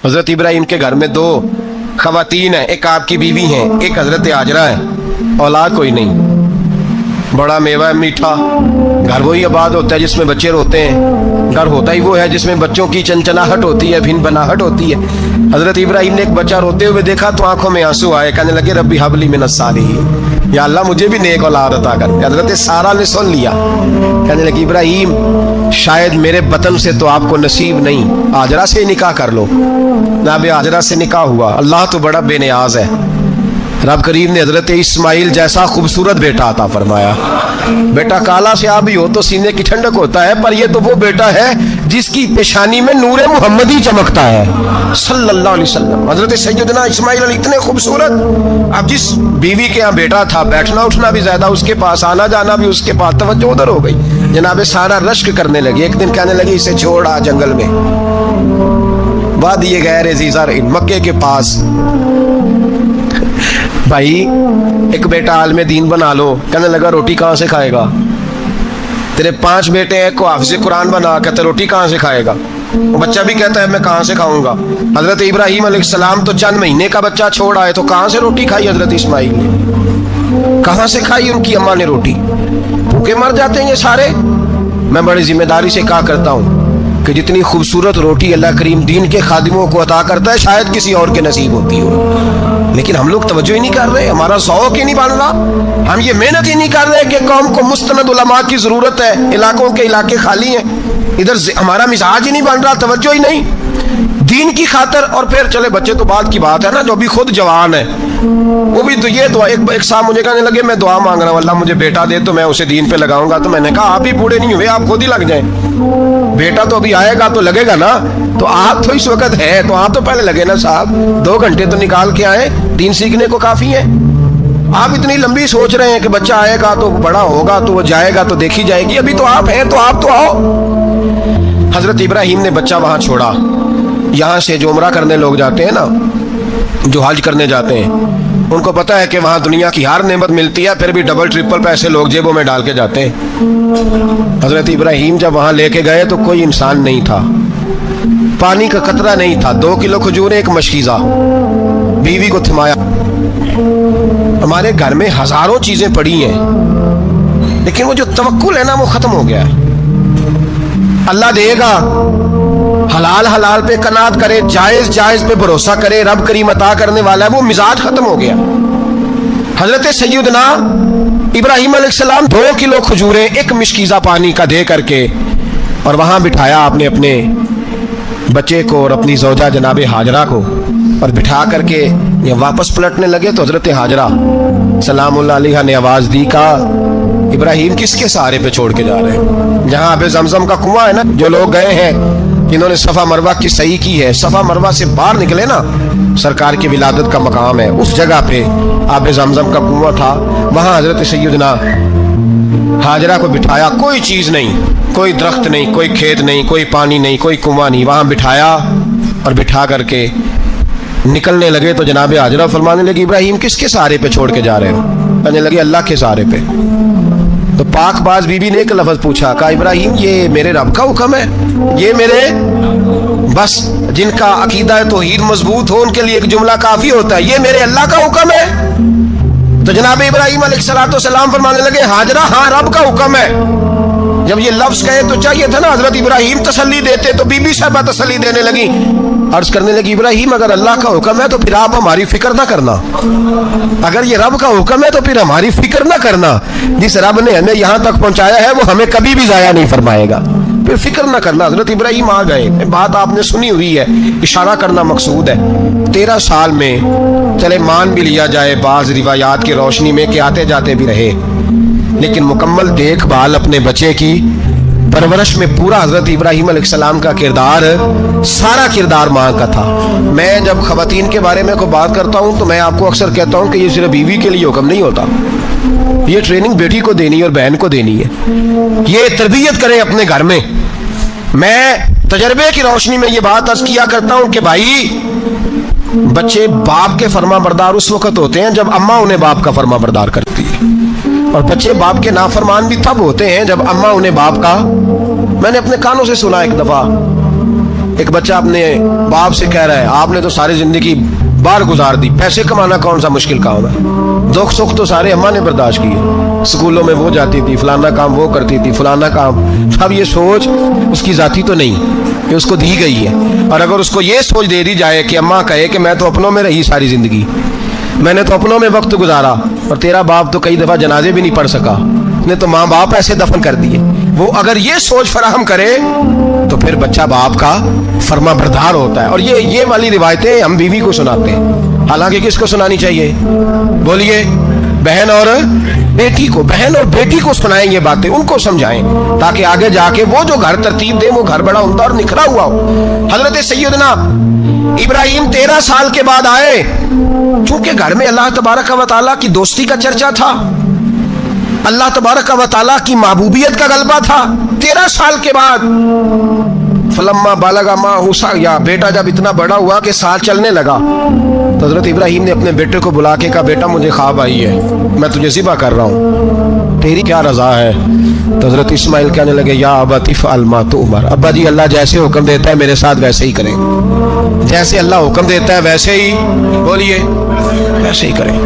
हजरत इब्राहिम के घर में 2 खवातीन हैं, एक आपकी बीवी हैं, एक हजरत हाजरा है। औलाद कोई नहीं, बड़ा मेवा है मीठा। घर वही आबाद होता है जिसमें बच्चे रोते हैं, घर होता ही वो है जिसमें बच्चों की चंचनाहट होती है, भिन बनाहट होती है। हजरत इब्राहिम ने एक बच्चा रोते हुए देखा तो आंखों में आंसू आए, कहने लगे रब्बी हबली मिनस सालिहीन, या अल्लाह मुझे भी नेक औलाद अता कर। हजरत सारा ने सुन लिया, कहने लगी इब्राहिम शायद मेरे बतन से तो आपको नसीब नहीं, हाजरा से निकाह कर लो। नाबे हाजरा से निकाह हुआ। अल्लाह तो बड़ा बेनियाज है। रब करीम ने हजरत इस्माइल जैसा खूबसूरत बेटा अता फरमाया। बेटा काला से आप भी हो तो सीने की ठंडक होता है, पर ये तो वो बेटा है जिसकी पेशानी में नूरे मुहम्मदी चमकता है सल्लल्लाहु अलैहि वसल्लम। हजरत सैयदना इस्माइल इतने खूबसूरत, अब जिस बीवी के यहाँ बेटा था बैठना उठना भी ज्यादा उसके पास, आना जाना भी उसके पास, तवज्जो उधर हो गई। जनाबे सारा रश्क करने लगी। एक दिन कहने लगी इसे छोड़ आ जंगल में, वादी गैर ज़ीज़र मक्के के पास। भाई एक बेटा आलमे दीन बना लो। कहने लगा रोटी कहाँ से खाएगा? तेरे 5 बेटे हैं, को हाफिज़ कुरान बना, कहते रोटी कहाँ से खाएगा? बच्चा भी कहता है मैं कहाँ से खाऊंगा। हजरत इब्राहिम अलैहिस्सलाम तो चंद महीने का बच्चा छोड़ आए, तो कहाँ से रोटी खाई हजरत इस्माइल ने? कहाँ से खाई उनकी अम्मा ने रोटी? भूखे मर जाते हैं ये सारे। मैं बड़ी जिम्मेदारी से कहा करता हूँ कि जितनी खूबसूरत रोटी अल्लाह करीम दीन के खादिमों को अता करता है शायद किसी और के नसीब होती हो, लेकिन हम लोग तवज्जो ही नहीं कर रहे। हमारा शौक ही नहीं बन रहा, हम ये मेहनत ही नहीं कर रहे कि कौम को मुस्तनद उलमा की जरूरत है। इलाकों के इलाके खाली हैं, इधर हमारा मिजाज ही नहीं बन रहा, तवज्जो ही नहीं दीन की खातर। और फिर चले बच्चे तो बात की बात है ना, जो भी खुद जवान है वो भी तो ये दुआ। एक साहब मुझे कहने लगे मैं दुआ मांग रहा हूँ अल्लाह मुझे बेटा दे तो मैं उसे दीन पे लगाऊंगा। तो मैंने कहा आप ही बूढ़े नहीं हुए, आप खुद ही लग जाएं। बेटा तो अभी आएगा तो लगेगा ना, तो आप तो इस वक्त है तो आप तो पहले लगे ना साहब। 2 घंटे तो निकाल के आए, दीन सीखने को काफी है। आप इतनी लंबी सोच रहे हैं कि बच्चा आएगा तो बड़ा होगा तो वो जाएगा तो देखी जाएगी। अभी तो आप हैं तो आप तो आओ। हजरत इब्राहिम ने बच्चा वहां छोड़ा। यहाँ से जो उम्रा करने लोग जाते हैं ना, जो हज करने जाते हैं, उनको पता है कि वहाँ दुनिया की हर नेमत मिलती है, फिर भी डबल ट्रिपल पैसे लोग जेबों में डाल के जाते हैं। हजरत इब्राहिम जब वहाँ लेके गए तो कोई इंसान नहीं था, पानी का कतरा नहीं था। 2 किलो खजूरें, एक मशकीज़ा, बीवी को थमाया। हमारे घर में हजारों चीजें पड़ी हैं, लेकिन वो जो तवक्कुल है ना वो खत्म हो गया है। अल्लाह देगा, हलाल हलाल पे कनात करे, जायज जायज पे भरोसा करे, रब करीम अता करने वाला है, वो मिजाज खत्म हो गया। हजरत सैयदना इब्राहिम अलैहिस्सलाम 2 किलो खजूरें, एक मिशकीज़ा पानी का दे करके और वहां बिठाया आपने अपने बच्चे को और अपनी ज़ौजा जनाबे हाजरा को, और बिठा करके ये वापस पलटने लगे तो हजरत हाजरा सलामुल्लाह अलैहा ने आवाज दी, कहा इब्राहिम किसके सहारे पे छोड़ के जा रहे हैं? जहाँ आबे जमजम का कुआं है ना, जो लोग गए हैं जिन्होंने सफा मरवा की सही की है, सफा मरवा से बाहर निकले ना, सरकार की विलादत का मकाम है, उस जगह पे आबे जमजम का कुआं था। वहां हजरत सैयदना हाजरा को बिठाया, कोई चीज नहीं, कोई दरख्त नहीं, कोई खेत नहीं, कोई पानी नहीं, कोई कुआं नहीं, वहां बिठाया और बिठा करके निकलने लगे तो जनाबे हाजरा फरमाने लगी इब्राहिम किसके सहारे पे छोड़ के जा रहे हो? कहने लगे अल्लाह के सहारे पे। तो पाकबाज बीबी ने एक लफ्ज पूछा, कहा इब्राहिम ये मेरे रब का हुक्म है, ये मेरे बस जिनका अकीदा तौहीद मजबूत हो उनके लिए एक जुमला काफी होता है, ये मेरे अल्लाह का हुक्म है। तो जनाब इब्राहिम अलैहिस्सलाम फरमाने लगे हाजरा हाँ रब का हुक्म है। जब ये लफ्ज कहे तो चाहिए था ना हजरत इब्राहिम तसल्ली देते, तो बीबी साहबा तसल्ली देने लगी, अर्ज करने लगी इब्राहिम अगर अल्लाह का हुक्म है तो फिर आप हमारी फिक्र ना करना, अगर ये रब का हुक्म है तो फिर हमारी फिक्र ना करना। जिस रब ने हमें यहाँ तक पहुंचाया है वो हमें कभी भी जाया नहीं फरमाएगा, फिर फिक्र ना करना। हजरत इब्राहिम आ गए, बात आपने सुनी हुई है, इशारा करना मकसूद है। 13 साल में चले मान भी लिया जाए बाज रिवायात की रोशनी में कि आते जाते भी रहे, लेकिन मुकम्मल देखभाल अपने बच्चे की परवरिश में पूरा हजरत इब्राहिम अलैहिस्सलाम का किरदार, सारा किरदार माँ का था। मैं जब खवातीन के बारे में कोई बात करता हूँ तो मैं आपको अक्सर कहता हूँ कि ये सिर्फ बीवी के लिए हुक्म नहीं होता, ये ट्रेनिंग बेटी को देनी है और बहन को देनी है, ये तरबियत करें अपने घर में। मैं तजर्बे की रोशनी में ये बात अर्ज किया करता हूँ कि भाई बच्चे बाप के फर्मा बरदार उस वक्त होते हैं जब अम्मा उन्हें बाप का फर्मा बरदार करती है, और बच्चे बाप के नाफरमान भी तब होते हैं जब अम्मा उन्हें बाप का। मैंने अपने कानों से सुना एक दफा ایک بچہ اپنے باپ سے کہہ رہا ہے آپ نے تو ساری زندگی باہر گزار دی, پیسے کمانا کون سا مشکل کام ہے, دکھ سکھ تو سارے اماں نے برداشت کیے, اسکولوں میں وہ جاتی تھی, فلانا کام وہ کرتی تھی, فلانا کام. اب یہ سوچ اس کی ذاتی تو نہیں, یہ اس کو دی گئی ہے. اور اگر اس کو یہ سوچ دے دی جائے کہ اماں کہے کہ میں تو اپنوں میں رہی ساری زندگی, میں نے تو اپنوں میں وقت گزارا, اور تیرا باپ تو کئی دفعہ جنازے بھی نہیں پڑھ سکا, نے تو ماں باپ ایسے دفن کر دیے, وہ اگر یہ سوچ فراہم کرے تو پھر بچہ باپ کا فرما بردار ہوتا ہے. اور یہ والی روایتیں ہم بیوی کو سناتے ہیں, حالانکہ کس کو سنانی چاہیے؟ بولیے, بہن اور بیٹی کو. بہن اور بیٹی کو سنائیں یہ باتیں, ان کو سمجھائیں, تاکہ آگے جا کے وہ جو گھر ترتیب دے وہ گھر بڑا عمدہ اور نکھرا ہوا ہو. حضرت سیدنا ابراہیم 13 سال کے بعد آئے, چونکہ گھر میں اللہ تبارک و تعالیٰ کی دوستی کا چرچا تھا, اللہ تبارک و تعالیٰ کی محبوبیت کا غلبہ تھا. 13 سال کے بعد فلما بالغ معہ سعیا, بیٹا جب اتنا بڑا ہوا کہ سال چلنے لگا, تو حضرت ابراہیم نے اپنے بیٹے کو بلا کے کہا بیٹا مجھے خواب آئی ہے, میں تجھے ذبح کر رہا ہوں, تیری کیا رضا ہے؟ تو حضرت اسماعیل کہنے لگے یا ابت افعل ما تؤمر, ابا جی اللہ جیسے حکم دیتا ہے میرے ساتھ ویسے ہی کریں, جیسے اللہ حکم دیتا ہے ویسے ہی, بولیے, ویسے ہی کریں.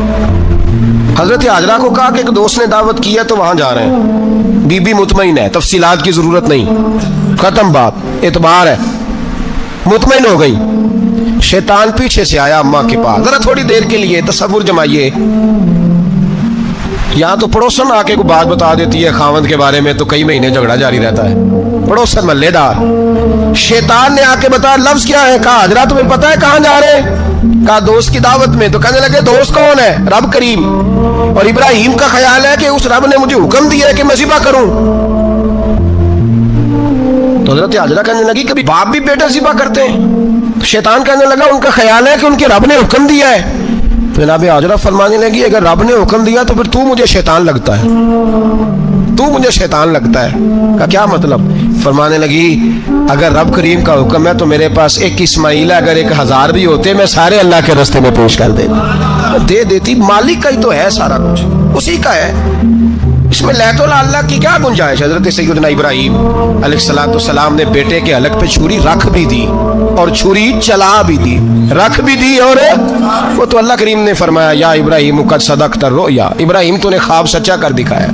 حضرت حاجرہ کو کہا کہ ایک دوست نے دعوت کی ہے تو وہاں جا رہے ہیں, بی بی مطمئن ہے, تفصیلات کی ضرورت نہیں, ختم بات, اعتبار ہے, مطمئن ہو گئی. شیطان پیچھے سے آیا اماں کے پاس, ذرا تھوڑی دیر کے لیے تصور جمائیے, یہاں تو پڑوسن آ کے کوئی بات بتا دیتی ہے خاوند کے بارے میں تو کئی مہینے جھگڑا جاری رہتا ہے, پڑوسن محلے دار. شیطان نے آ کے بتایا لفظ کیا ہے, کہا حضرت تمہیں پتہ ہے کہاں جا رہے ہیں؟ کہا دوست کی دعوت میں. تو کہنے لگے دوست کون ہے؟ رب کریم. اور ابراہیم کا خیال ہے کہ اس رب نے مجھے حکم دیا ہے کہ میں ذبح کروں. تو حضرت حاجرہ کہنے لگی کبھی باپ بھی بیٹا ذبح کرتے ہیں؟ شیطان کہنے لگا ان کا خیال ہے کہ ان کے رب نے حکم دیا ہے. تو جناب حاجرہ فرمانے لگی اگر رب نے حکم دیا تو پھر تو مجھے شیطان لگتا ہے, تو مجھے شیطان لگتا ہے. کا کیا مطلب؟ فرمانے لگی اگر رب کریم کا حکم ہے تو میرے پاس ایک اسماعیل ہے, اگر 1000 بھی ہوتے میں سارے اللہ کے راستے میں پیش کر دے دیتی. مالک کا ہی تو ہے سارا کچھ, اسی کا ہے, اس میں لیت اللہ کی کیا گنجائش؟ حضرت سیدنا ابراہیم علیہ السلام نے بیٹے کے حلق پہ چھری رکھ بھی دی اور چھری چلا بھی دی, رکھ بھی دی, اور وہ تو اللہ کریم نے فرمایا یا ابراہیم قد صدقت الرؤیا, ابراہیم تو نے خواب سچا کر دکھایا,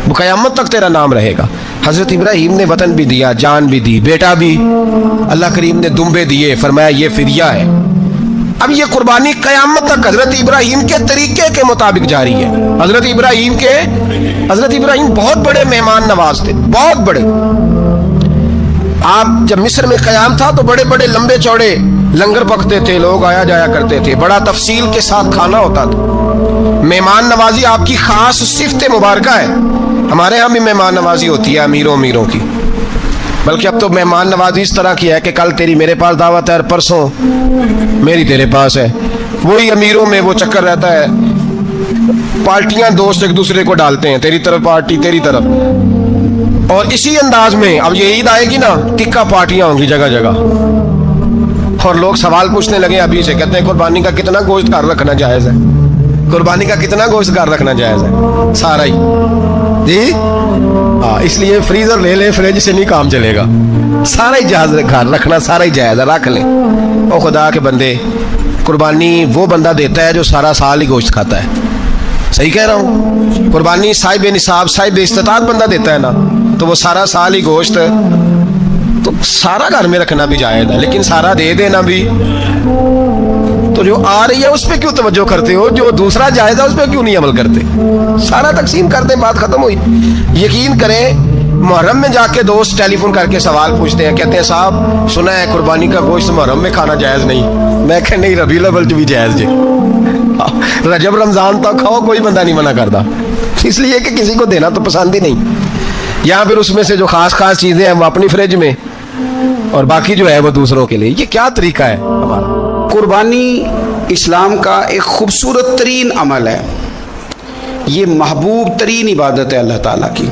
وہ قیامت تک تیرا نام رہے گا. حضرت ابراہیم نے وطن بھی دیا, جان بھی دی, بیٹا بھی, اللہ کریم نے دمبے دیے, فرمایا یہ فدیہ ہے. اب یہ قربانی قیامت تک حضرت ابراہیم کے طریقے کے مطابق جاری ہے. حضرت ابراہیم بہت بڑے مہمان نواز تھے, بہت بڑے. آپ جب مصر میں قیام تھا تو بڑے بڑے لمبے چوڑے لنگر پکتے تھے, لوگ آیا جایا کرتے تھے, بڑا تفصیل کے ساتھ کھانا ہوتا تھا. مہمان نوازی آپ کی خاص صفت مبارکہ ہے. ہمارے ہاں بھی مہمان نوازی ہوتی ہے امیروں کی, بلکہ اب تو مہمان نوازی اس طرح کی ہے کہ کل تیری میرے پاس دعوت ہے اور پرسوں میری تیرے پاس ہے. وہی امیروں میں وہ چکر رہتا ہے, پارٹیاں دوست ایک دوسرے کو ڈالتے ہیں, تیری طرف پارٹی تیری طرف, اور اسی انداز میں اب یہ عید آئے گی نا ٹکا پارٹیاں ہوں گی جگہ جگہ, اور لوگ سوال پوچھنے لگے ابھی سے, کہتے ہیں قربانی کا کتنا گوشت کار رکھنا جائز ہے, قربانی کا کتنا گوشت کار رکھنا جائز ہے؟ سارا ہی جی, اس لیے فریزر لے لیں, فریج سے نہیں کام چلے گا, سارا ہی جہاز رکھنا سارا ہی جائز ہے, رکھ لیں. او خدا کے بندے, قربانی وہ بندہ دیتا ہے جو سارا سال ہی گوشت کھاتا ہے, صحیح کہہ رہا ہوں؟ قربانی صاحب نصاب صاحب استطاعت بندہ دیتا ہے نا, تو وہ سارا سال ہی گوشت, تو سارا گھر میں رکھنا بھی جائز ہے, لیکن سارا دے دینا بھی. تو جو آ رہی ہے اس پہ کیوں توجہ کرتے ہو, جو دوسرا جائز ہے اس پہ کیوں نہیں عمل کرتے؟ سارا تقسیم کر دیں, بات ختم ہوئی. یقین کریں محرم میں جا کے دوست ٹیلی فون کر کے سوال پوچھتے ہیں, کہتے ہیں صاحب سنا ہے قربانی کا گوشت محرم میں کھانا جائز نہیں. میں کہ نہیں, ربیع الاول بھی جائز جی, رجب رمضان تک کھاؤ, کوئی بندہ نہیں منع کرتا, اس لیے کہ کسی کو دینا تو پسند ہی نہیں. یہاں پھر اس میں سے جو خاص چیزیں ہیں وہ اپنی فریج میں, اور باقی جو ہے وہ دوسروں کے لیے. یہ کیا طریقہ ہے ہمارا؟ قربانی اسلام کا ایک خوبصورت ترین عمل ہے, یہ محبوب ترین عبادت ہے اللہ تعالیٰ کی.